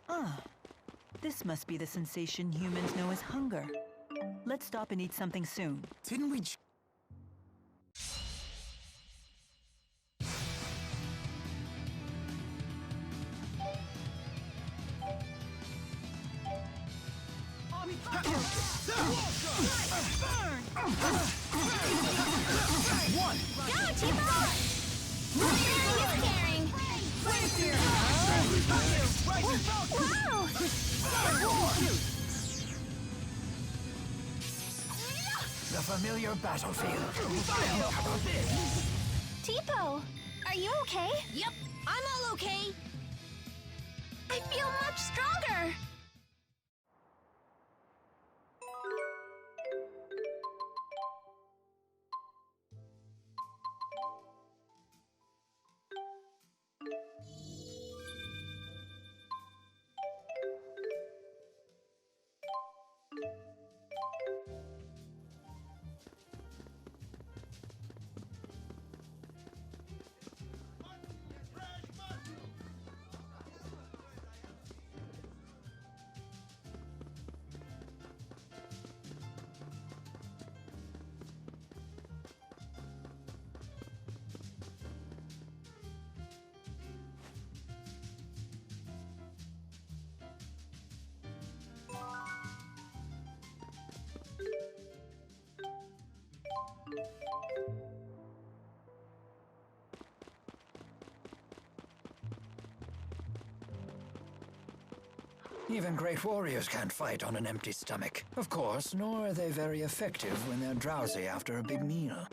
Ah, this must be the sensation humans know as hunger. Let's stop and eat something soon. Didn't we One! Go, Tipo! He's carrying! Wow! The familiar battlefield. How about this? Tipo, are you okay? Yep, I'm all okay. I feel much stronger. Even great warriors can't fight on an empty stomach. Of course, nor are they very effective when they're drowsy after a big meal.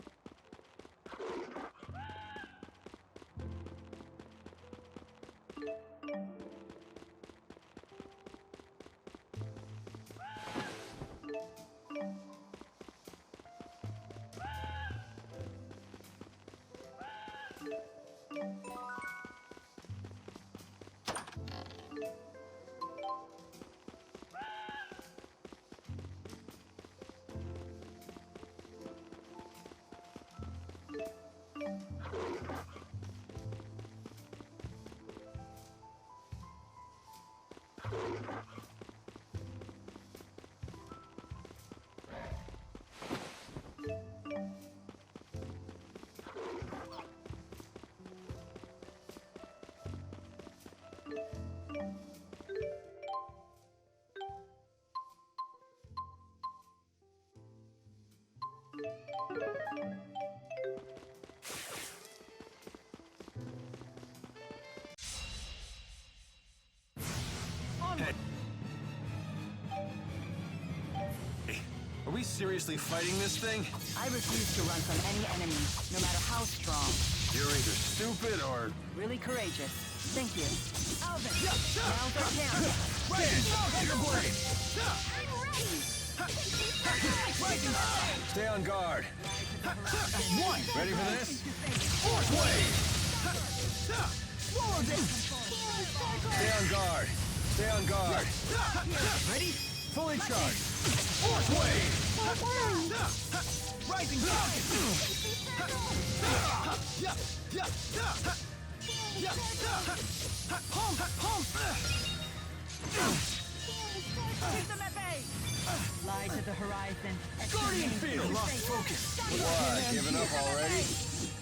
Are we seriously fighting this thing? I refuse to run from any enemy, no matter how strong. You're either stupid or... Really courageous. Thank you. Alvin, now's our chance. Stay on guard. One! Ready for this? Force wave! Swallow this! Stay on guard. Stay on guard. Ready? Fully charged. Force wave! Rising target! Home! Keep them at bay! Fly to the horizon. Guardian field! Lost focus! What? Giving up already?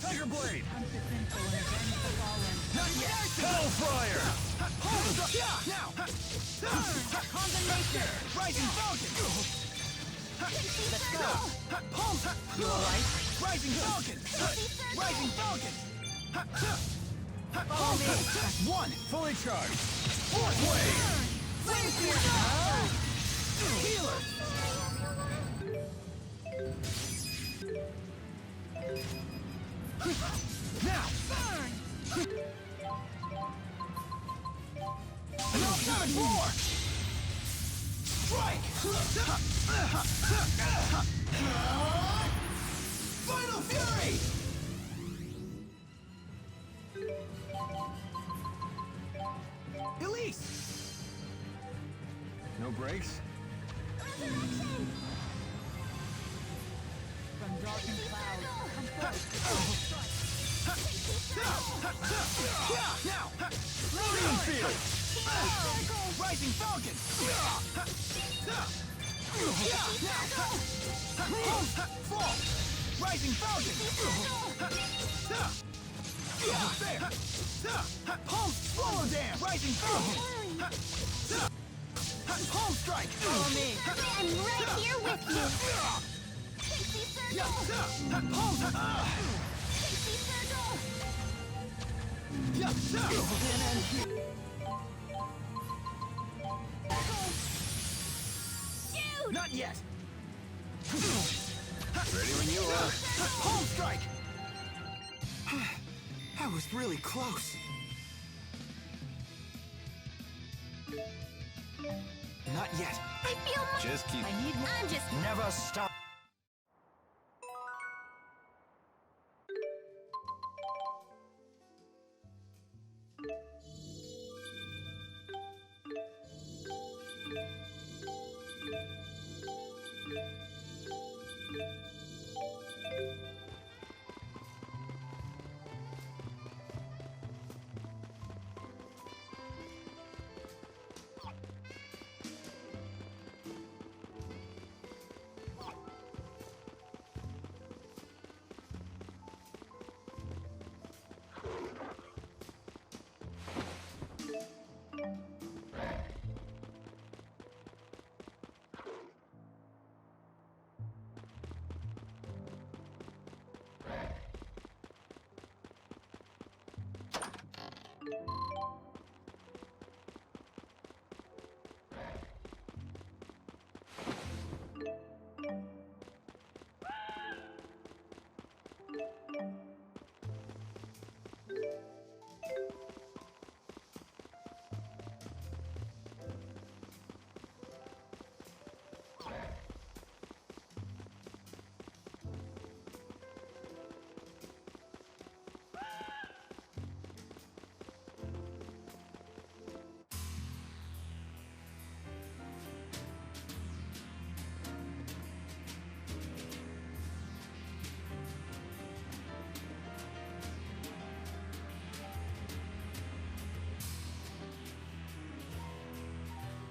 Tiger blade! Hunt the sinful and avenge the fallen. Not yet! Hellfire! Now! Condemnation! Rising Falcon! Let's go! You alright? Rising Falcon! Rising Falcon! Follow me! One! Fully charged! Fourth wave! Flame Healer! Now! burn! No time for! Strike! Final Fury! Elise! No brakes? From darkened clouds, come forth. Now! Loading field! Rising Falcon! Fall! Rising Falcon! There! Home Swallow Dam! Rising Falcon! Home Strike! Follow me. I'm right here with you. Pixie Circle! Home! Pixie Circle! Jude! Not yet! Ready when you are. Home Strike! That was really close. Not yet. I feel much... Just keep. I need more. I'm just... Never stop.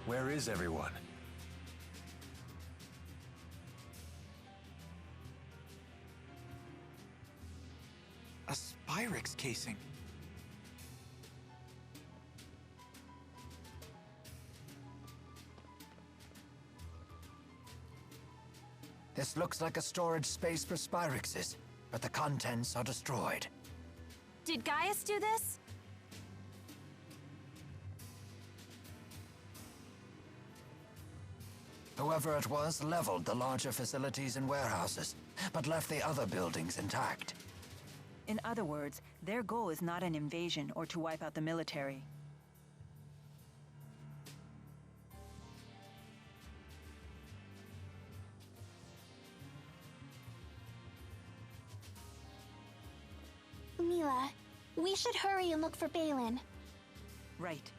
Where is everyone? A Spyrix casing. This looks like a storage space for Spyrixes, but the contents are destroyed. Did Gaius do this? Whoever it was leveled the larger facilities and warehouses, but left the other buildings intact. In other words, their goal is not an invasion or to wipe out the military. Mila, we should hurry and look for Balin. Right.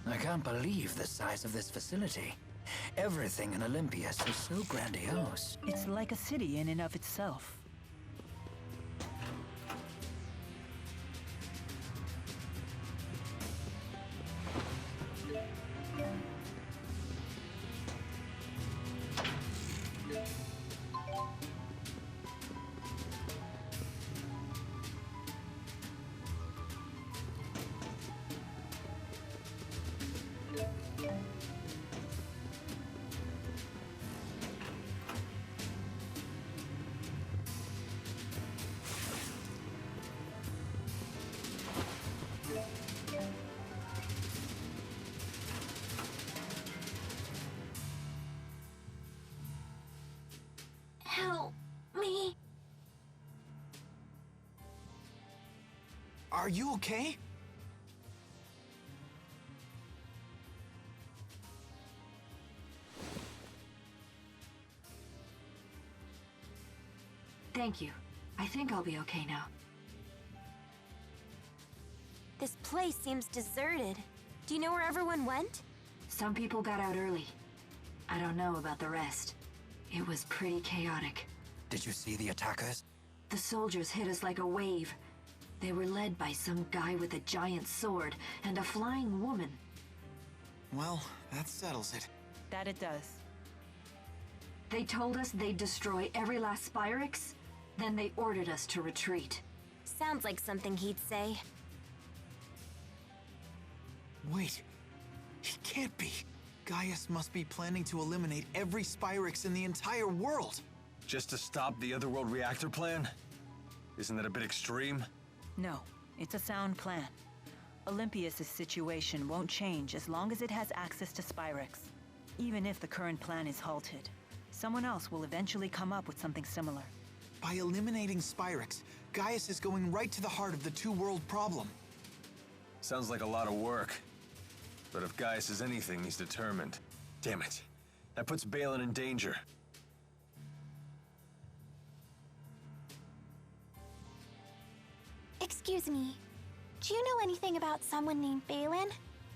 I can't believe the size of this facility. Everything in Elympios is so grandiose. It's like a city in and of itself. Help me. Are you okay? Thank you. I think I'll be okay now. This place seems deserted. Do you know where everyone went? Some people got out early. I don't know about the rest. It was pretty chaotic. Did you see the attackers? The soldiers hit us like a wave. They were led by some guy with a giant sword and a flying woman. Well, that settles it. That it does. They told us they'd destroy every last Spyrix, then they ordered us to retreat. Sounds like something he'd say. Wait. He can't be. Gaius must be planning to eliminate every Spyrix in the entire world. Just to stop the Otherworld reactor plan? Isn't that a bit extreme? No, it's a sound plan. Elympios' situation won't change as long as it has access to Spyrix. Even if the current plan is halted, someone else will eventually come up with something similar. By eliminating Spyrix, Gaius is going right to the heart of the two-world problem. Sounds like a lot of work. But if Gaius is anything, he's determined. Damn it. That puts Balin in danger. Excuse me. Do you know anything about someone named Balin?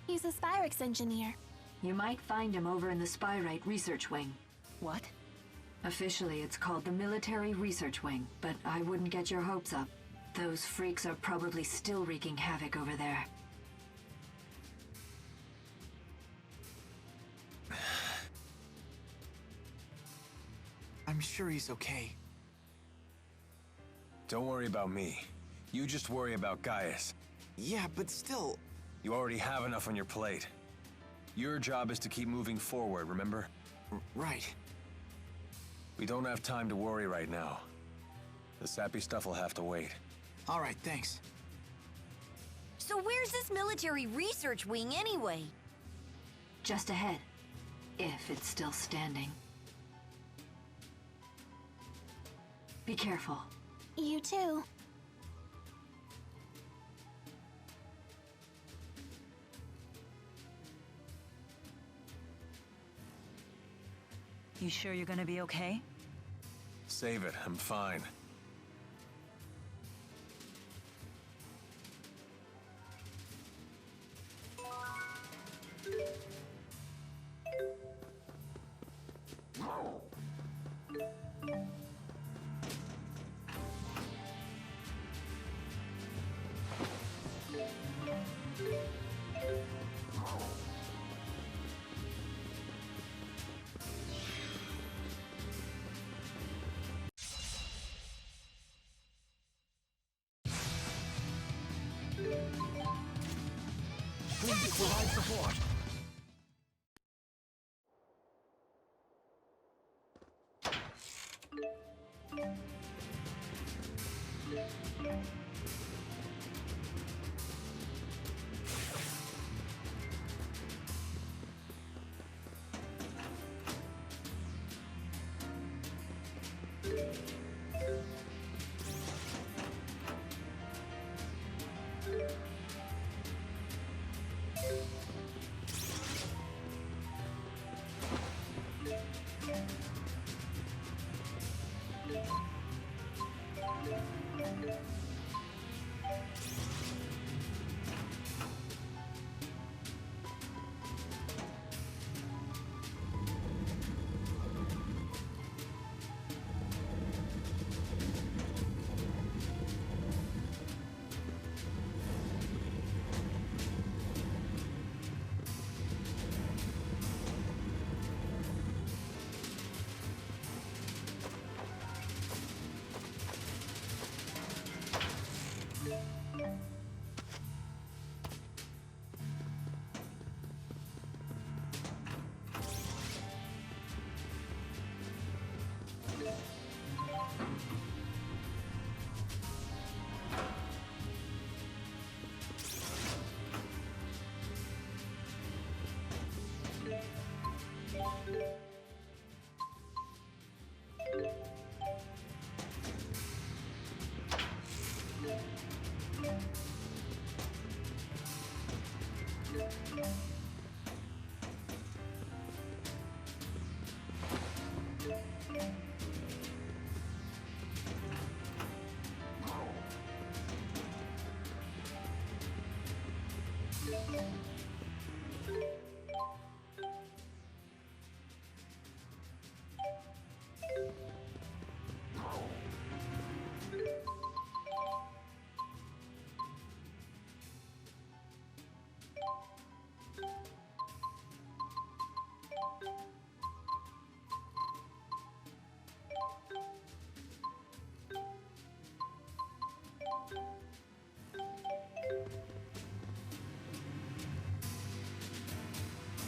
He's a Spyrix engineer. You might find him over in the Spyrite Research Wing. What? Officially, it's called the Military Research Wing, but I wouldn't get your hopes up. Those freaks are probably still wreaking havoc over there. I'm sure he's okay. Don't worry about me. You just worry about Gaius. Yeah, but still... You already have enough on your plate. Your job is to keep moving forward, remember? Right. We don't have time to worry right now. The sappy stuff will have to wait. All right, thanks. So where's this military research wing anyway? Just ahead, if it's still standing. Be careful. You too. You sure you're gonna be okay? Save it, I'm fine. Please provide support.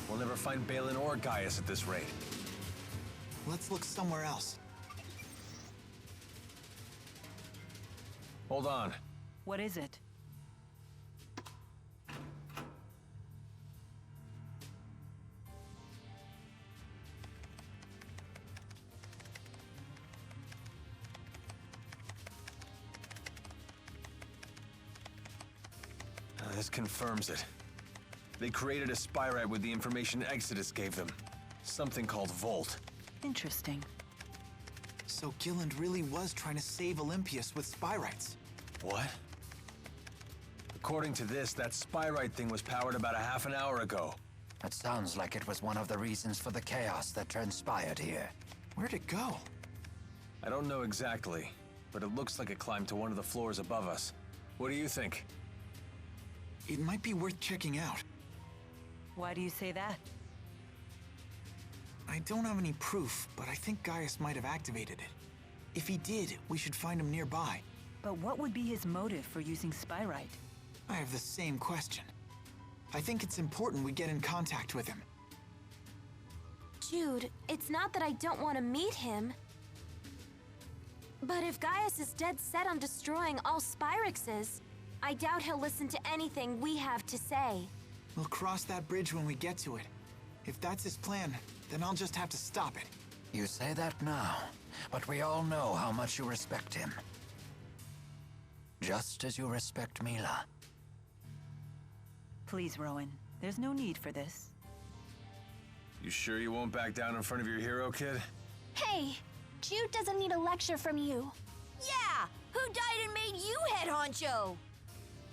We'll never find Balin or Gaius at this rate. Let's look somewhere else. Hold on. What is it? This confirms it. They created a Spyrite with the information Exodus gave them. Something called Volt. Interesting. So Gilland really was trying to save Elympios with Spyrites. What? According to this, that Spyrite thing was powered about a half an hour ago. That sounds like it was one of the reasons for the chaos that transpired here. Where'd it go? I don't know exactly, but it looks like it climbed to one of the floors above us. What do you think? It might be worth checking out. Why do you say that? I don't have any proof, but I think Gaius might have activated it. If he did, we should find him nearby. But what would be his motive for using Spyrite? I have the same question. I think it's important we get in contact with him. Jude, it's not that I don't want to meet him. But if Gaius is dead set on destroying all Spyrixes, I doubt he'll listen to anything we have to say. We'll cross that bridge when we get to it. If that's his plan, then I'll just have to stop it. You say that now, but we all know how much you respect him. Just as you respect Mila. Please, Rowan. There's no need for this. You sure you won't back down in front of your hero, kid? Hey, Jude doesn't need a lecture from you. Yeah! Who died and made you head honcho?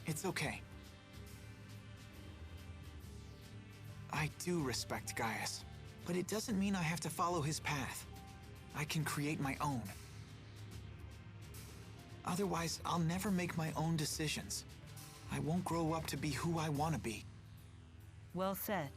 It's okay. I do respect Gaius, but it doesn't mean I have to follow his path. I can create my own. Otherwise, I'll never make my own decisions. I won't grow up to be who I want to be. Well said.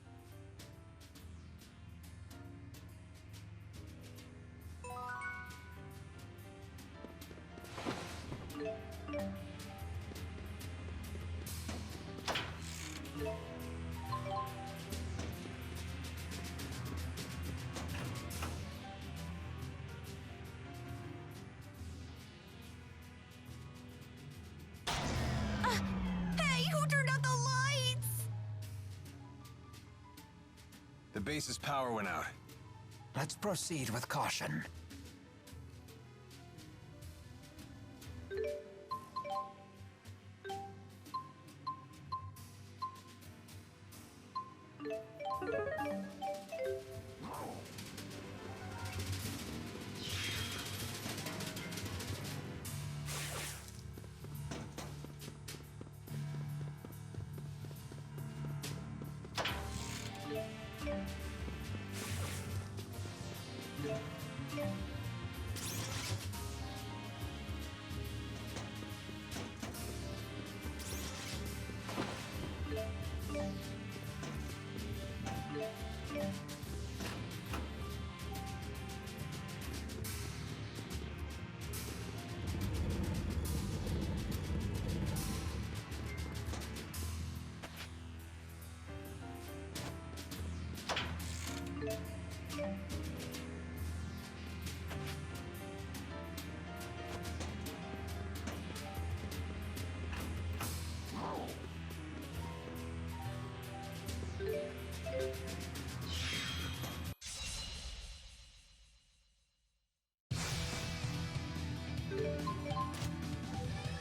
Hey, who turned out the lights? The base's power went out. Let's proceed with caution.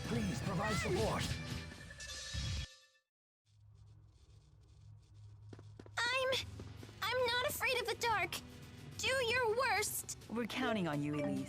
Please provide support. I'm not afraid of the dark. Do your worst. We're counting on you, Elise.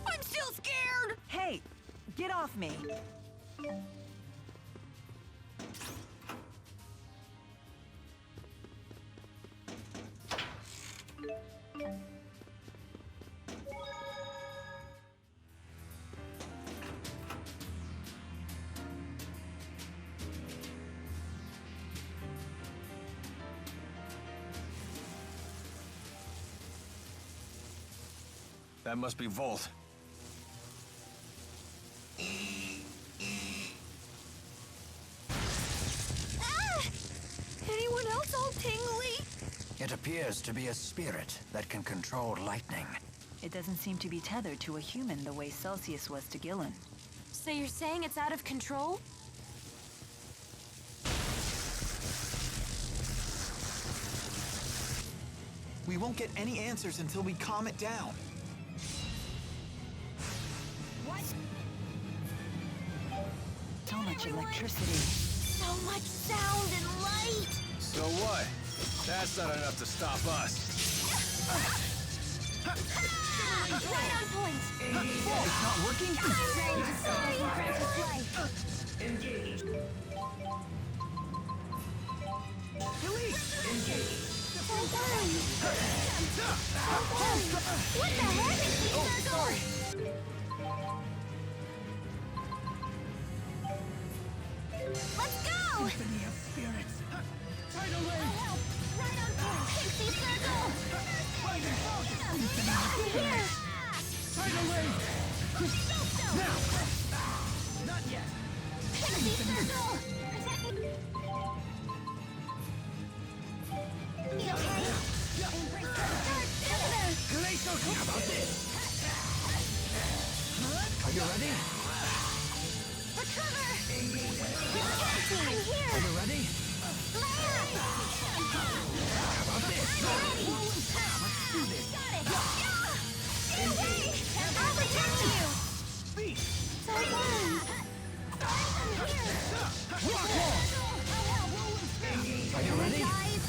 I'm still scared! Hey, get off me. That must be Volt. Ah! Anyone else all tingly? It appears to be a spirit that can control lightning. It doesn't seem to be tethered to a human the way Celsius was to Gillen. So you're saying it's out of control? We won't get any answers until we calm it down. What? So much electricity. So much sound and light! So what? That's not enough to stop us. Right on point! It's not working? I'm ready to save your precious life! Engage. Hold on! What the heck is this circle? Let's go! Symphony of spirits. Tidal I'll wave. help! Right on point! Pixie circle! I'm here! Tidal wave. Now. Not yet. Pixie circle! You okay? Embrace the dark jupiter! Glacial. How about this? Are you ready? Recover! I'm here! Are you ready? Land! How about this? I'm ready! Let's do this. Got it! Stay away! I'll protect you! Don't worry! I'm here! Rock wall. I'll help! Are you ready? Guys!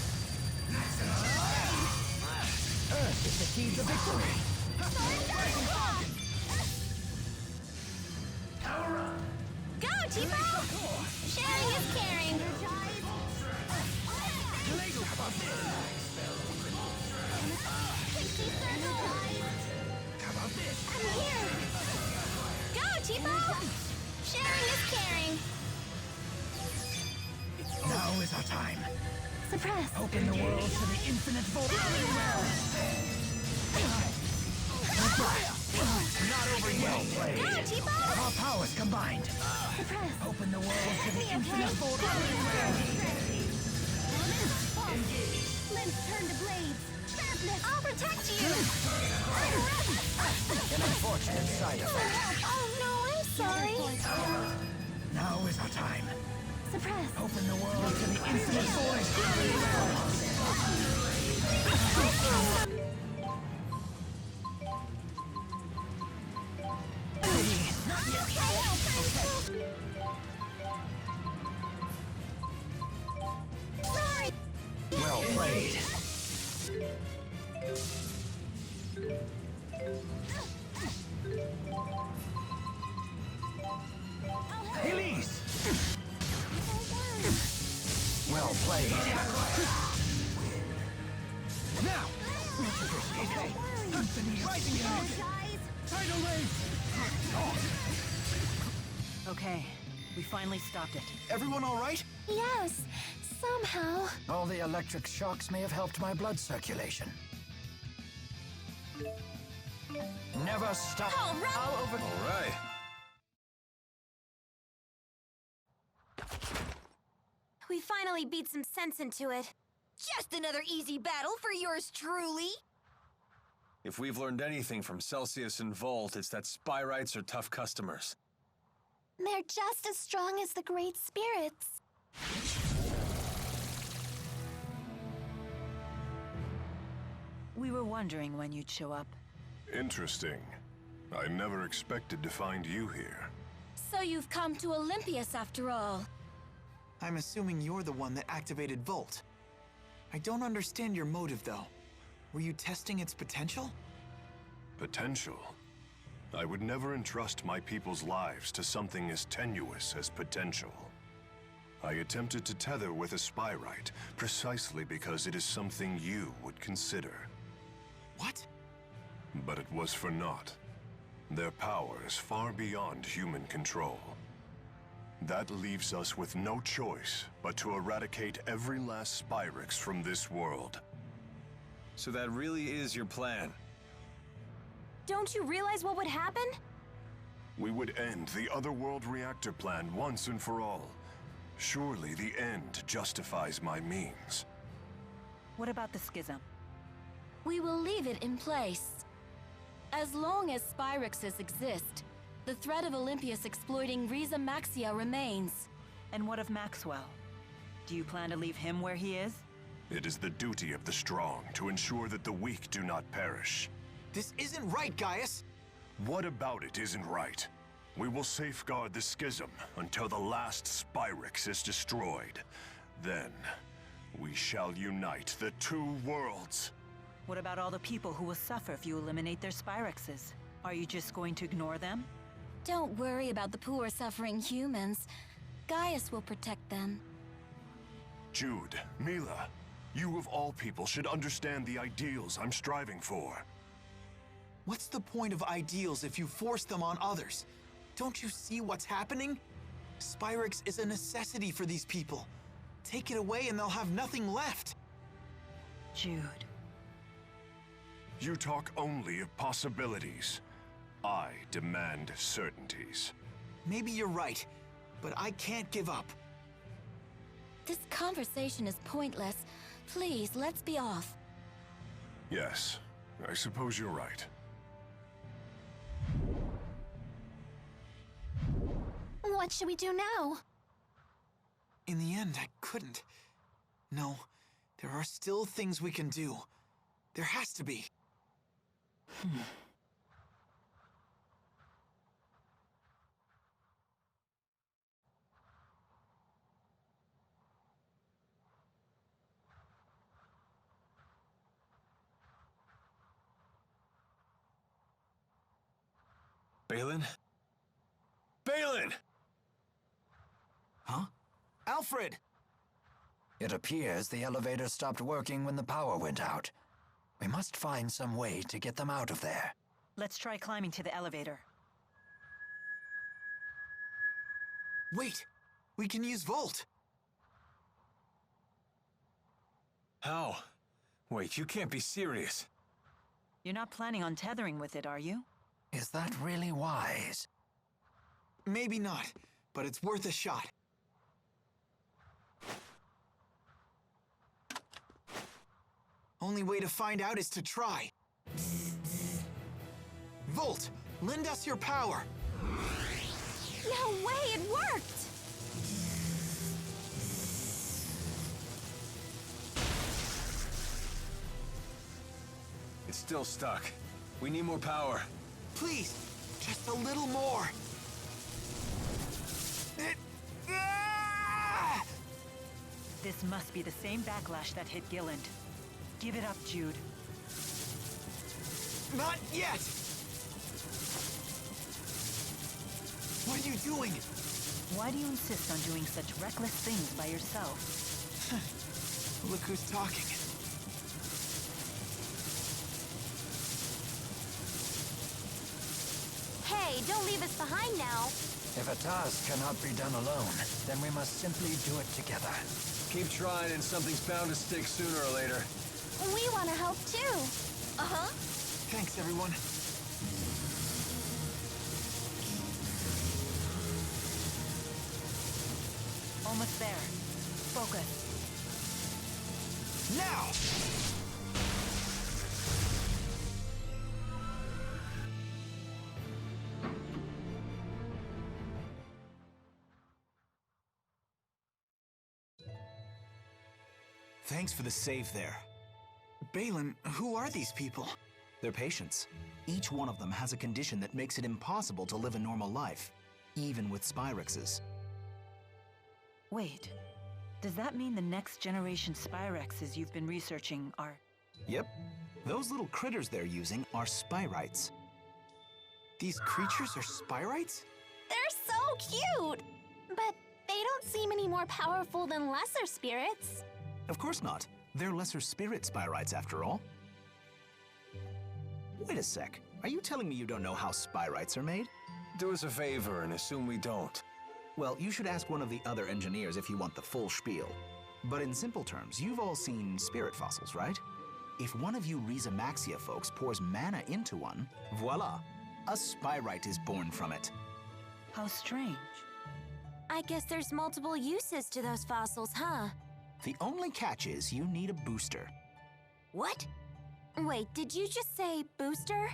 Earth is the key to victory. Go, Tipo! Sharing is caring! Pixie circle! How about this? I'm here! Go, Tipo! Sharing is caring! Now is our time. Suppress! Open the world to the infinite void. Not over yet. Well played. Go, Tipo! Our powers combined. Suppress! Open the world to the Okay. infinite void. Limbs turn to blades! Sharpness! I'll protect you! An unfortunate side effect. Oh no, I'm sorry! Now is our time. Suppress! Open the world to the infinite void. Sorry! Well played. Elise! Well played. Now. Okay. Rising tide. Tidal wave. Okay, we finally stopped it. Everyone all right? Yes, somehow. All the electric shocks may have helped my blood circulation. Never stop. All right. All over. All right. We finally beat some sense into it. Just another easy battle for yours truly. If we've learned anything from Celsius and Volt, it's that Spyrites are tough customers. They're just as strong as the great spirits. We were wondering when you'd show up. Interesting. I never expected to find you here. So you've come to Elympios after all. I'm assuming you're the one that activated Volt. I don't understand your motive, though. Were you testing its potential? Potential? I would never entrust my people's lives to something as tenuous as potential. I attempted to tether with a Spyrite, precisely because it is something you would consider. What? But it was for naught. Their power is far beyond human control. That leaves us with no choice but to eradicate every last Spyrix from this world. So that really is your plan? Don't you realize what would happen? We would end the Otherworld reactor plan once and for all. Surely the end justifies my means. What about the schism? We will leave it in place. As long as Spyrixes exist, the threat of Elympios exploiting Riza Maxia remains. And what of Maxwell? Do you plan to leave him where he is? It is the duty of the strong to ensure that the weak do not perish. This isn't right, Gaius! What about it isn't right? We will safeguard the schism until the last Spyrix is destroyed. Then, we shall unite the two worlds. What about all the people who will suffer if you eliminate their Spyrixes? Are you just going to ignore them? Don't worry about the poor suffering humans. Gaius will protect them. Jude, Mila, you of all people should understand the ideals I'm striving for. What's the point of ideals if you force them on others? Don't you see what's happening? Spyrix is a necessity for these people. Take it away and they'll have nothing left. Jude. You talk only of possibilities. I demand certainties. Maybe you're right, but I can't give up. This conversation is pointless. Please, let's be off. Yes, I suppose you're right. What should we do now? In the end, I couldn't. No, there are still things we can do. There has to be. Balin? Balin! Huh? Alfred! It appears the elevator stopped working when the power went out. We must find some way to get them out of there. Let's try climbing to the elevator. Wait! We can use Volt! How? Wait, you can't be serious. You're not planning on tethering with it, are you? Is that really wise? Maybe not, but it's worth a shot. Only way to find out is to try. Volt, lend us your power. No way, it worked! It's still stuck. We need more power. Please, just a little more. This must be the same backlash that hit Gilland. Give it up, Jude. Not yet! What are you doing? Why do you insist on doing such reckless things by yourself? Look who's talking. Hey, don't leave us behind now. If a task cannot be done alone, then we must simply do it together. Keep trying and something's bound to stick sooner or later. We want to help too. Uh-huh. Thanks, everyone. Almost there. Focus. Now! Thanks for the save there. Balin, who are these people? They're patients. Each one of them has a condition that makes it impossible to live a normal life. even with Spyrixes. Wait, does that mean the next generation Spyrexes you've been researching are... Yep. Those little critters they're using are Spyrites. These creatures are Spyrites? They're so cute! But they don't seem any more powerful than lesser spirits. Of course not. They're lesser spirit Spyrites after all. Wait a sec. Are you telling me you don't know how Spyrites are made? Do us a favor and assume we don't. Well, you should ask one of the other engineers if you want the full spiel. But in simple terms, you've all seen spirit fossils, right? If one of you Rhizamaxia folks pours mana into one, voila! A Spyrite is born from it. How strange. I guess there's multiple uses to those fossils, huh? The only catch is you need a booster. What? Wait, did you just say booster?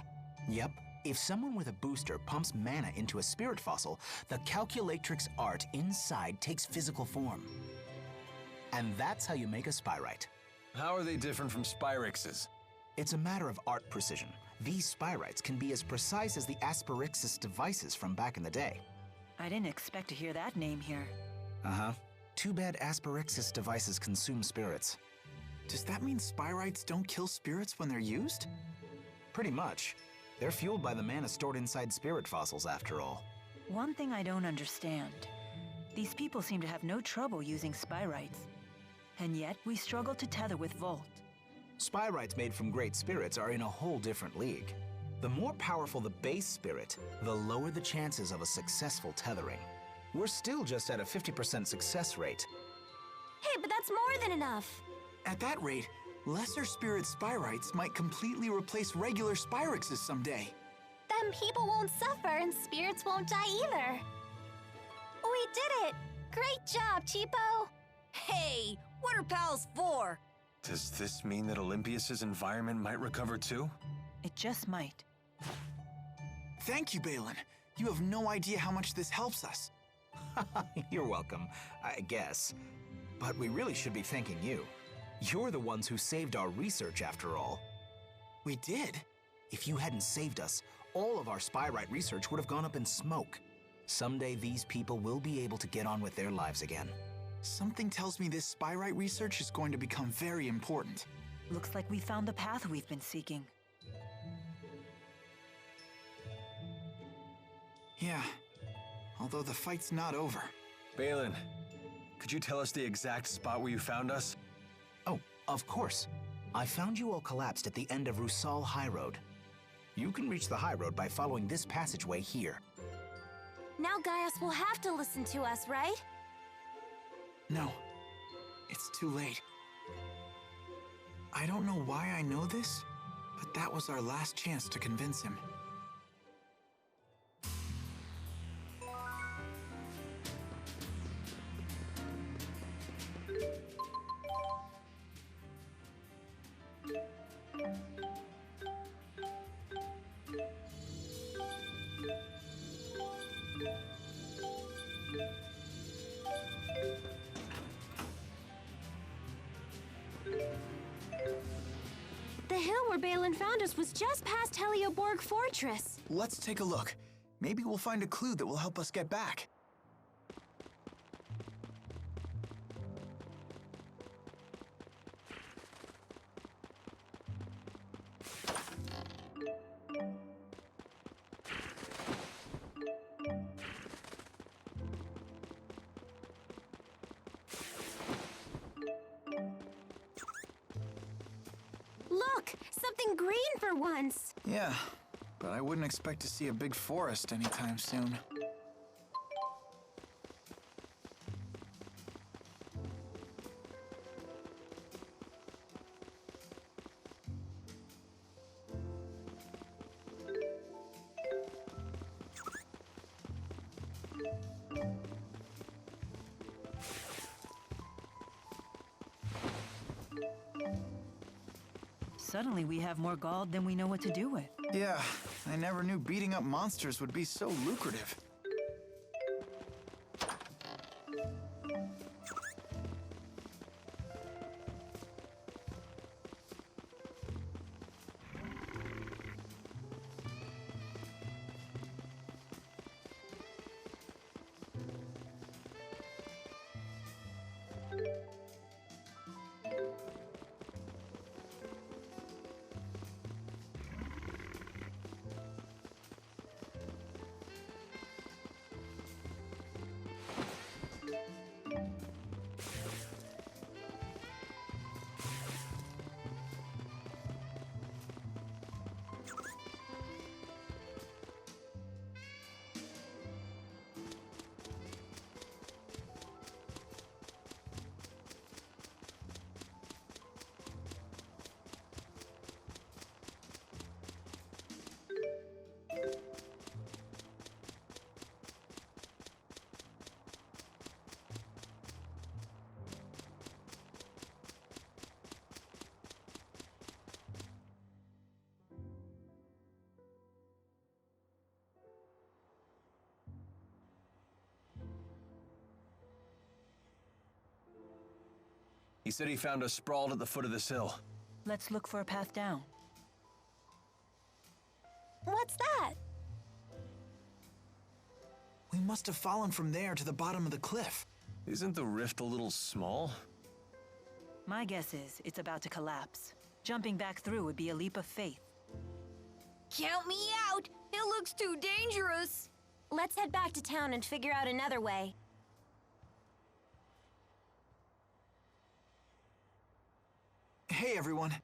Yep. If someone with a booster pumps mana into a spirit fossil, the calculatrix art inside takes physical form. And that's how you make a Spyrite. How are they different from Spyrixes? It's a matter of art precision. These Spyrites can be as precise as the Aspyrixis devices from back in the day. I didn't expect to hear that name here. Uh-huh. Too bad Aspyrixis devices consume spirits. Does that mean Spyrites don't kill spirits when they're used? Pretty much. They're fueled by the mana stored inside spirit fossils, after all. One thing I don't understand. These people seem to have no trouble using Spyrites. And yet, we struggle to tether with Volt. Spyrites made from great spirits are in a whole different league. The more powerful the base spirit, the lower the chances of a successful tethering. We're still just at a 50% success rate. Hey, but that's more than enough. At that rate, lesser spirit Spyrites might completely replace regular Spyrixes someday. Then people won't suffer and spirits won't die either. We did it! Great job, Cheapo! Hey, what are pals for? Does this mean that Elympios' environment might recover too? It just might. Thank you, Balin. You have no idea how much this helps us. You're welcome, I guess. But we really should be thanking you. You're the ones who saved our research, after all. We did? If you hadn't saved us, all of our Spyrite research would have gone up in smoke. Someday these people will be able to get on with their lives again. Something tells me this Spyrite research is going to become very important. Looks like we found the path we've been seeking. Yeah, although the fight's not over. Balin, could you tell us the exact spot where you found us? Oh, of course. I found you all collapsed at the end of Rusalle Highroad. You can reach the Highroad by following this passageway here. Now Gaius will have to listen to us, right? No, it's too late. I don't know why I know this, but that was our last chance to convince him. The hill where Balin found us was just past Helioborg Fortress. Let's take a look. Maybe we'll find a clue that will help us get back. Look, something green for once. Yeah, but I wouldn't expect to see a big forest anytime soon. Suddenly we have more gold than we know what to do with. Yeah, I never knew beating up monsters would be so lucrative. He said he found us sprawled at the foot of this hill. Let's look for a path down. What's that? We must have fallen from there to the bottom of the cliff. Isn't the rift a little small? My guess is it's about to collapse. Jumping back through would be a leap of faith. Count me out! It looks too dangerous! Let's head back to town and figure out another way. Hey, everyone.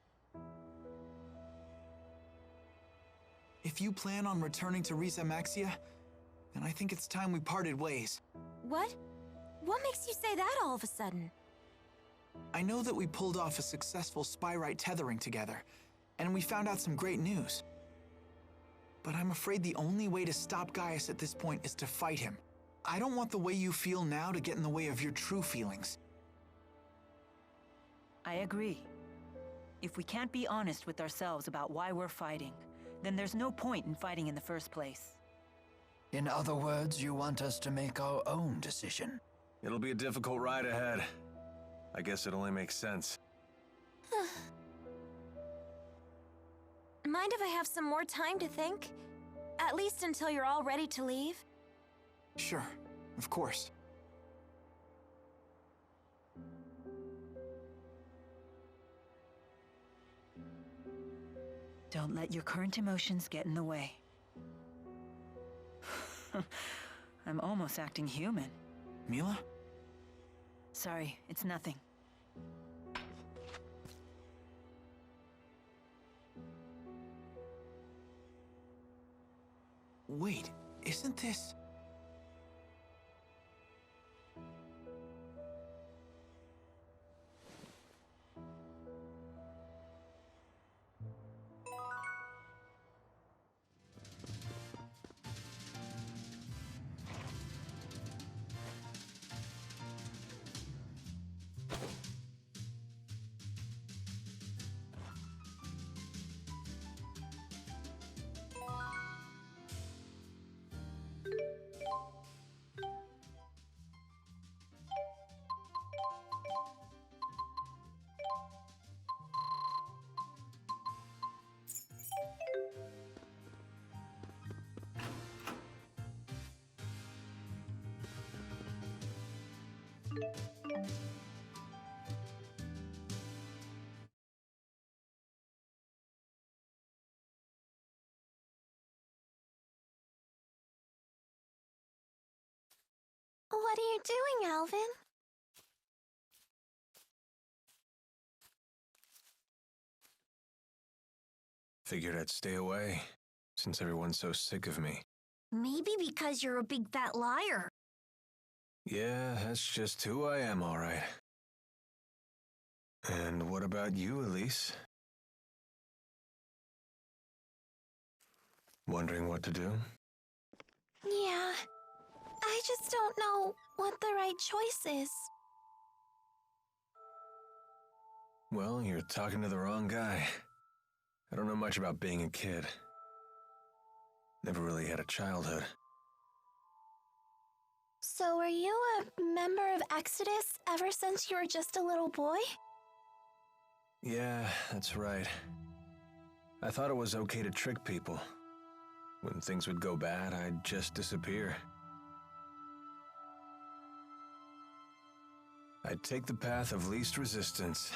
If you plan on returning to Riza Maxia, then I think it's time we parted ways. What? What makes you say that all of a sudden? I know that we pulled off a successful Spyrite tethering together, and we found out some great news. But I'm afraid the only way to stop Gaius at this point is to fight him. I don't want the way you feel now to get in the way of your true feelings. I agree. If we can't be honest with ourselves about why we're fighting, then there's no point in fighting in the first place. In other words, you want us to make our own decision. It'll be a difficult ride ahead. I guess it only makes sense. Mind if I have some more time to think? At least until you're all ready to leave? Sure, of course. Don't let your current emotions get in the way. I'm almost acting human. Mila? Sorry, it's nothing. Wait, isn't this... What are you doing, Alvin? Figured I'd stay away, since everyone's so sick of me. Maybe because you're a big fat liar. Yeah, that's just who I am, all right. And what about you, Elise? Wondering what to do? Yeah. I just don't know what the right choice is. Well, you're talking to the wrong guy. I don't know much about being a kid. Never really had a childhood. So were you a member of Exodus ever since you were just a little boy? Yeah, that's right. I thought it was okay to trick people. When things would go bad, I'd just disappear. I'd take the path of least resistance.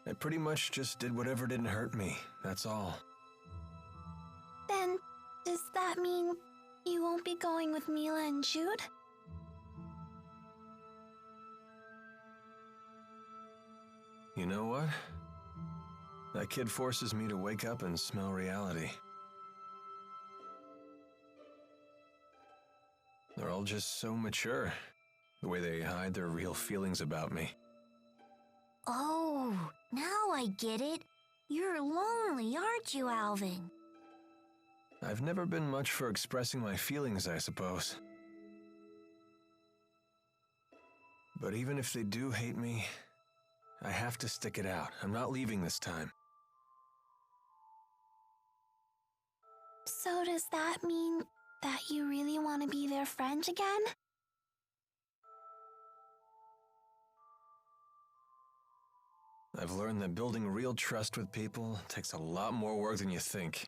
I pretty much just did whatever didn't hurt me, that's all. Then, does that mean you won't be going with Mila and Jude? You know what? That kid forces me to wake up and smell reality. They're all just so mature, the way they hide their real feelings about me. Oh, now I get it. You're lonely, aren't you, Alvin? I've never been much for expressing my feelings, I suppose. But even if they do hate me, I have to stick it out. I'm not leaving this time. So does that mean that you really want to be their friend again? I've learned that building real trust with people takes a lot more work than you think.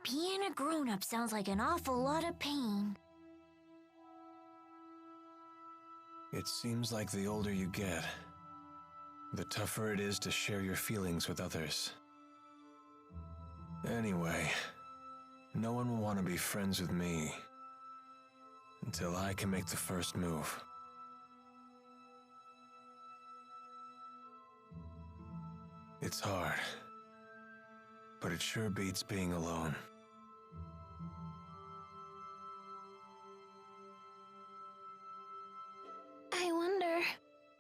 Being a grown-up sounds like an awful lot of pain. It seems like the older you get, the tougher it is to share your feelings with others. Anyway, no one will want to be friends with me until I can make the first move. It's hard, but it sure beats being alone. I wonder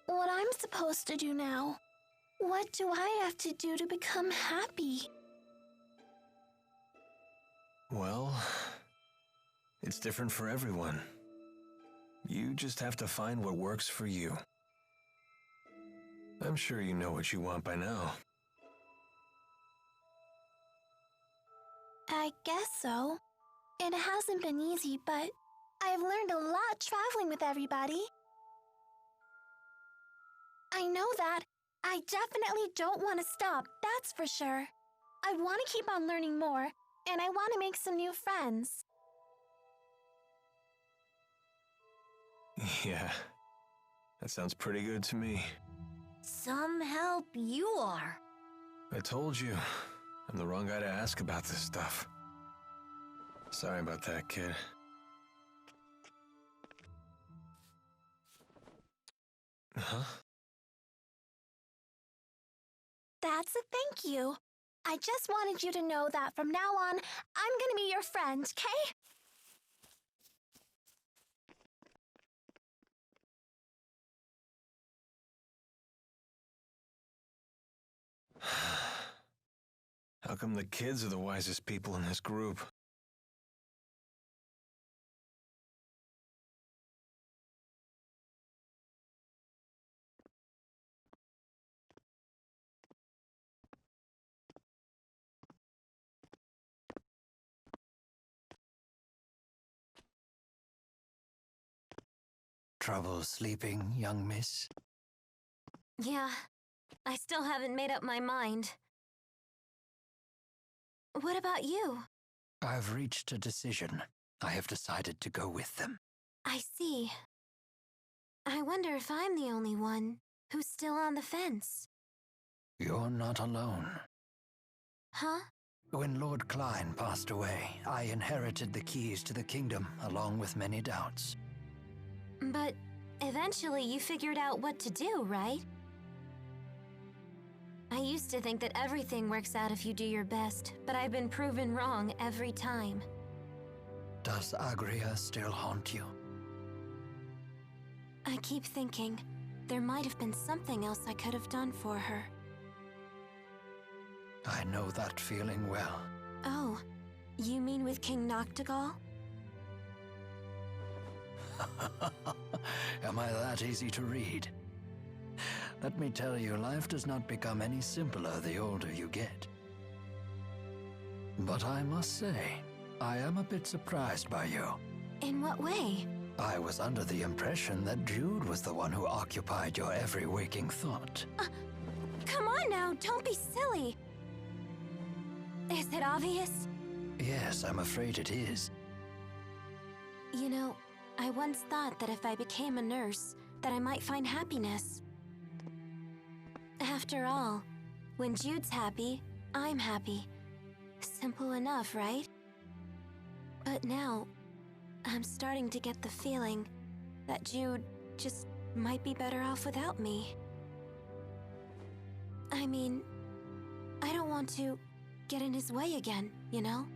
what I'm supposed to do now. What do I have to do to become happy? Well, it's different for everyone. You just have to find what works for you. I'm sure you know what you want by now. I guess so. It hasn't been easy, but I've learned a lot traveling with everybody. I know that. I definitely don't want to stop, that's for sure. I want to keep on learning more, and I want to make some new friends. Yeah, that sounds pretty good to me. Some help you are. I told you, I'm the wrong guy to ask about this stuff. Sorry about that, kid. Huh? That's a thank you. I just wanted you to know that from now on, I'm gonna be your friend, okay? How come the kids are the wisest people in this group? Trouble sleeping, young miss? Yeah, I still haven't made up my mind. What about you? I've reached a decision. I have decided to go with them. I see. I wonder if I'm the only one who's still on the fence. You're not alone. Huh? When Lord Klein passed away, I inherited the keys to the kingdom along with many doubts. But eventually you figured out what to do, right? I used to think that everything works out if you do your best, but I've been proven wrong every time. Does Agria still haunt you? I keep thinking there might have been something else I could have done for her. I know that feeling well. Oh, you mean with King Noctigal? Am I that easy to read? Let me tell you, life does not become any simpler the older you get. But I must say, I am a bit surprised by you. In what way? I was under the impression that Jude was the one who occupied your every waking thought. Come on now, don't be silly. Is it obvious? Yes, I'm afraid it is. You know, I once thought that if I became a nurse, that I might find happiness. After all, when Jude's happy, I'm happy. Simple enough, right? But now, I'm starting to get the feeling that Jude just might be better off without me. I mean, I don't want to get in his way again, you know?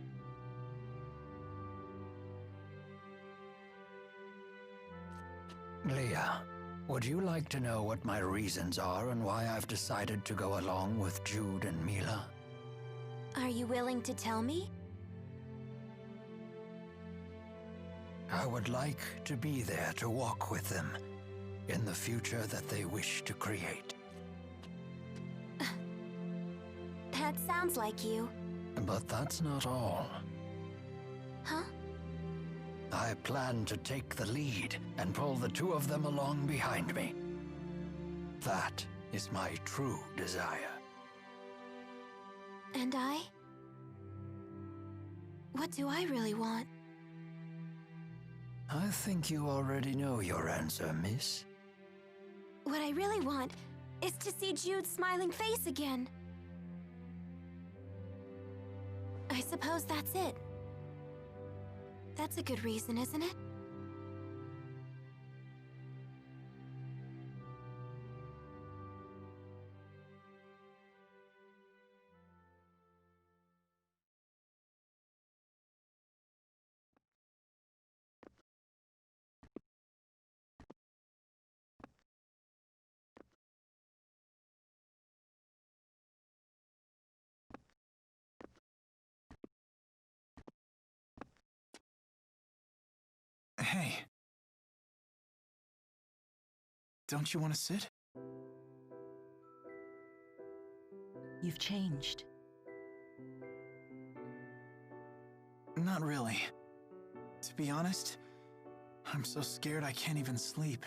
Leah, would you like to know what my reasons are and why I've decided to go along with Jude and Mila? Are you willing to tell me? I would like to be there to walk with them in the future that they wish to create. That sounds like you. But that's not all. Huh? I plan to take the lead and pull the two of them along behind me. That is my true desire. And I? What do I really want? I think you already know your answer, miss. What I really want is to see Jude's smiling face again. I suppose that's it. That's a good reason, isn't it? Hey. Don't you want to sit? You've changed. Not really. To be honest, I'm so scared I can't even sleep.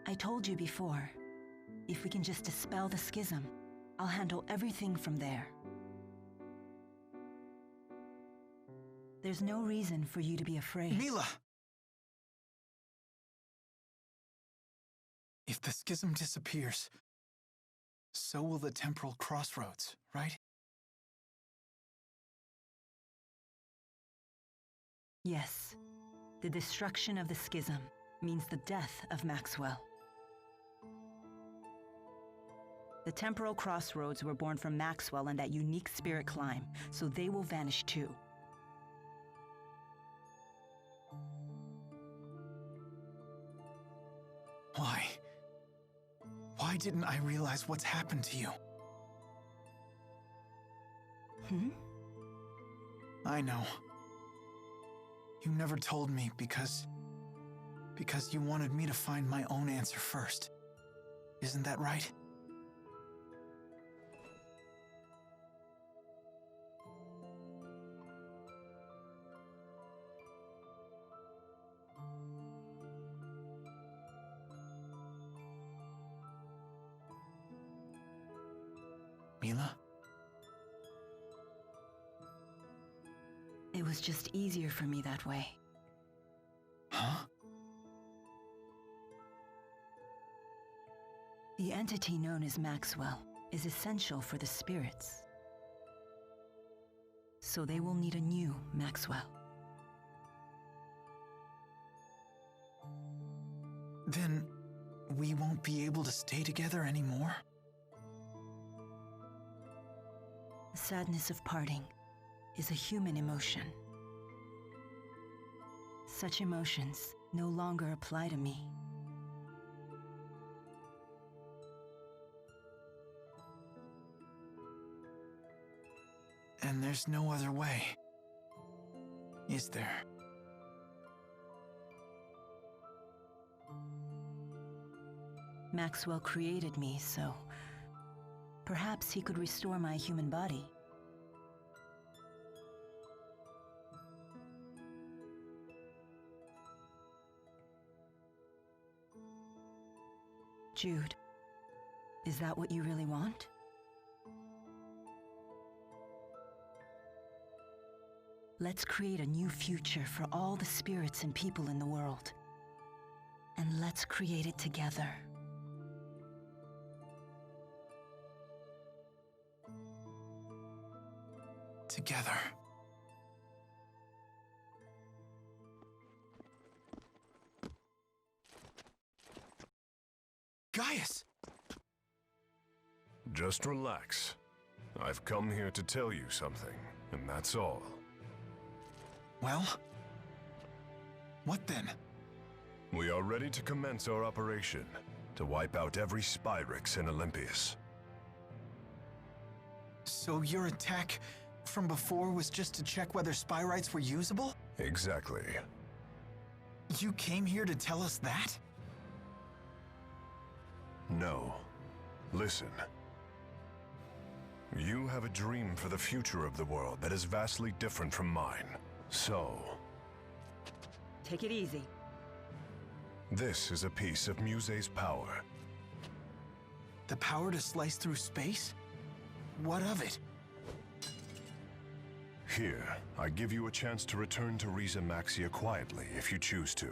I told you before, if we can just dispel the schism, I'll handle everything from there. There's no reason for you to be afraid. Mila! If the schism disappears, so will the temporal crossroads, right? Yes. The destruction of the schism means the death of Maxwell. The temporal crossroads were born from Maxwell and that unique spirit climb, so they will vanish too. Why? Why didn't I realize what's happened to you? I know. You never told me because you wanted me to find my own answer first. Isn't that right? Mila? It was just easier for me that way. Huh? The entity known as Maxwell is essential for the spirits. So they will need a new Maxwell. Then we won't be able to stay together anymore? The sadness of parting is a human emotion. Such emotions no longer apply to me. And there's no other way, is there? Maxwell created me, so perhaps he could restore my human body. Jude, is that what you really want? Let's create a new future for all the spirits and people in the world. And let's create it together. Together. Gaius! Just relax. I've come here to tell you something, and that's all. Well? What then? We are ready to commence our operation, to wipe out every Spyrix in Elympios. So your attack from before was just to check whether Spyrites were usable? Exactly. You came here to tell us that? No. Listen. You have a dream for the future of the world that is vastly different from mine. So... Take it easy. This is a piece of Muse's power. The power to slice through space? What of it? Here, I give you a chance to return to Riza Maxia quietly if you choose to.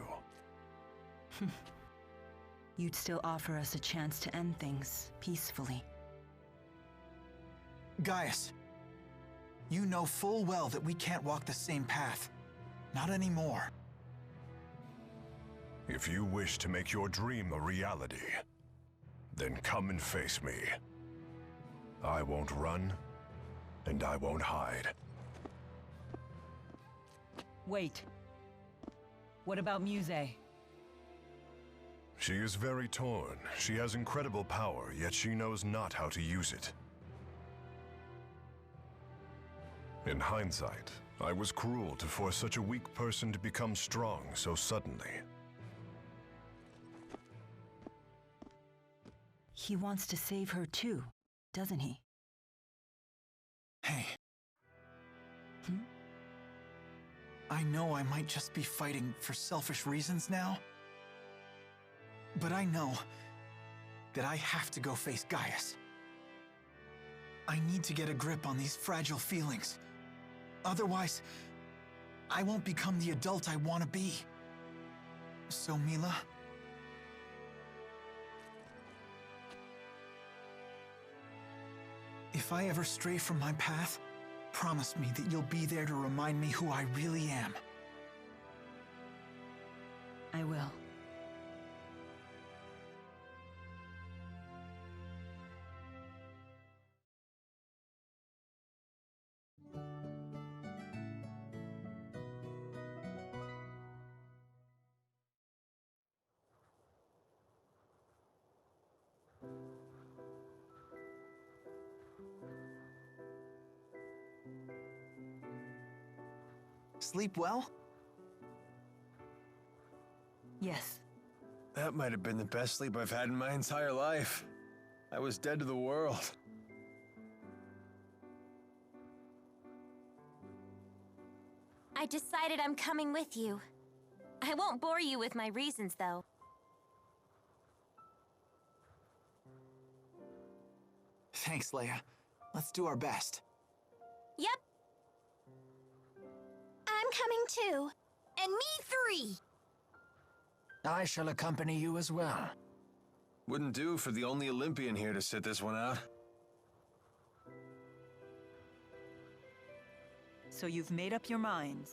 You'd still offer us a chance to end things peacefully. Gaius, you know full well that we can't walk the same path. Not anymore. If you wish to make your dream a reality, then come and face me. I won't run, and I won't hide. Wait. What about Muse? She is very torn. She has incredible power, yet she knows not how to use it. In hindsight, I was cruel to force such a weak person to become strong so suddenly. He wants to save her too, doesn't he? Hey. I know I might just be fighting for selfish reasons now, but I know that I have to go face Gaius. I need to get a grip on these fragile feelings. Otherwise, I won't become the adult I want to be. So, Mila, if I ever stray from my path, promise me that you'll be there to remind me who I really am. I will. Sleep well? Yes. That might have been the best sleep I've had in my entire life. I was dead to the world. I decided I'm coming with you. I won't bore you with my reasons, though. Thanks, Leia. Let's do our best. Yep. I'm coming too. And me 3. I shall accompany you as well. Wouldn't do for the only Olympian here to sit this one out. So you've made up your minds.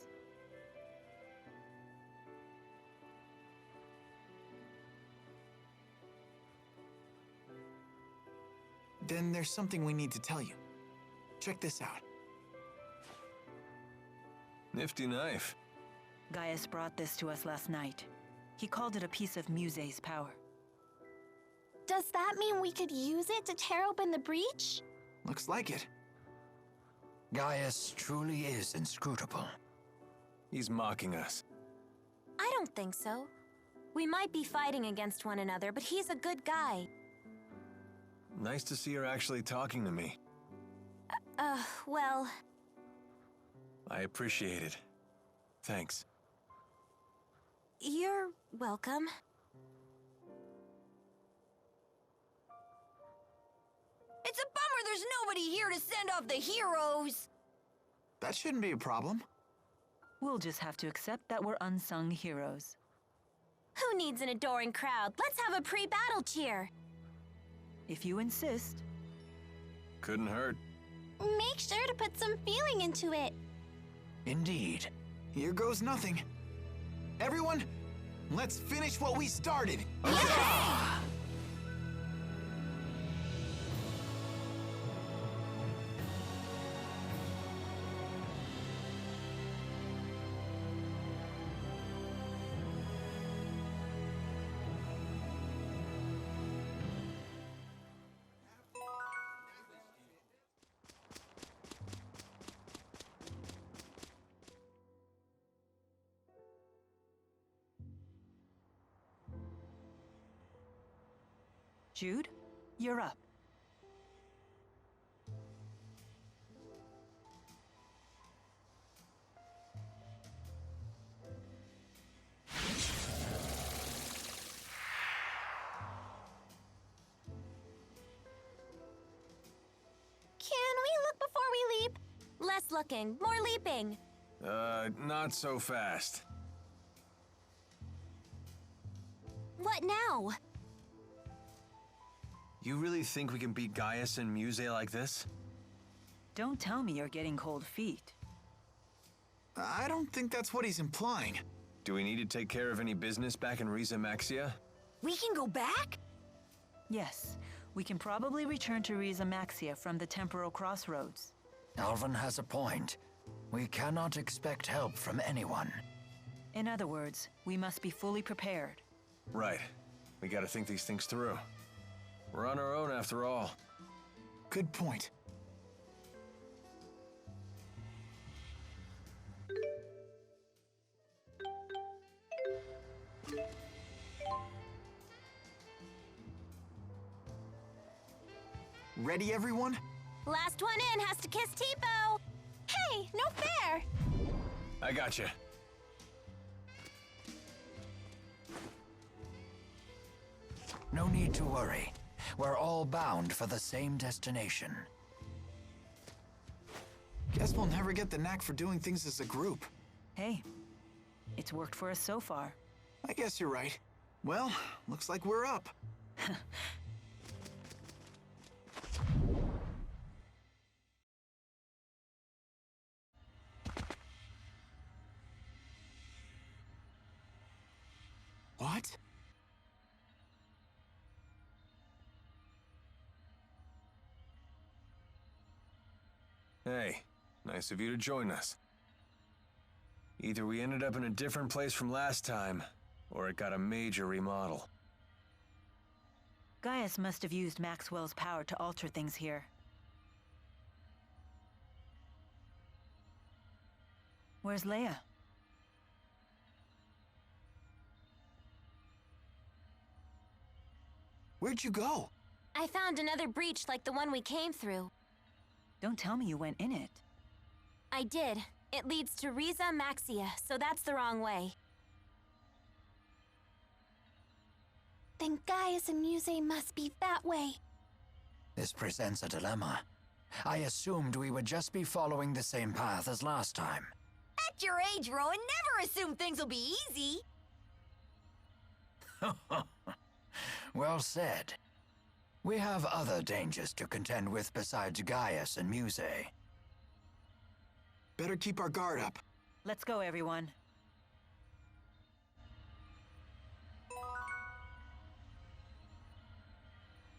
Then there's something we need to tell you. Check this out. Nifty knife. Gaius brought this to us last night. He called it a piece of Muse's power. Does that mean we could use it to tear open the breach? Looks like it. Gaius truly is inscrutable. He's mocking us. I don't think so. We might be fighting against one another, but he's a good guy. Nice to see her actually talking to me. Well... I appreciate it. Thanks. You're welcome. It's a bummer there's nobody here to send off the heroes. That shouldn't be a problem. We'll just have to accept that we're unsung heroes. Who needs an adoring crowd? Let's have a pre-battle cheer. If you insist. Couldn't hurt. Make sure to put some feeling into it. Indeed. Here goes nothing. Everyone, let's finish what we started. Jude, you're up. looking, more leaping. Not so fast. What now? You really think we can beat Gaius and Muse like this? Don't tell me you're getting cold feet. I don't think that's what he's implying. Do we need to take care of any business back in Riza Maxia? We can go back? Yes, we can probably return to Riza Maxia from the temporal crossroads. Alvin has a point. We cannot expect help from anyone. In other words, we must be fully prepared. Right. We gotta think these things through. We're on our own after all. Good point. Ready, everyone? Last one in has to kiss Tipo. Hey, no fair. I gotcha. No need to worry. We're all bound for the same destination. Guess we'll never get the knack for doing things as a group. Hey, it's worked for us so far. I guess you're right. Well, looks like we're up. What? Hey, nice of you to join us. Either we ended up in a different place from last time, or it got a major remodel. Gaius must have used Maxwell's power to alter things here. Where's Leia? Where'd you go? I found another breach like the one we came through. Don't tell me you went in it. I did. It leads to Riza Maxia, so that's the wrong way. Then Gaius and Muse must be that way. This presents a dilemma. I assumed we would just be following the same path as last time. At your age, Rowan, never assume things will be easy. Well said. We have other dangers to contend with besides Gaius and Muse. Better keep our guard up. Let's go, everyone.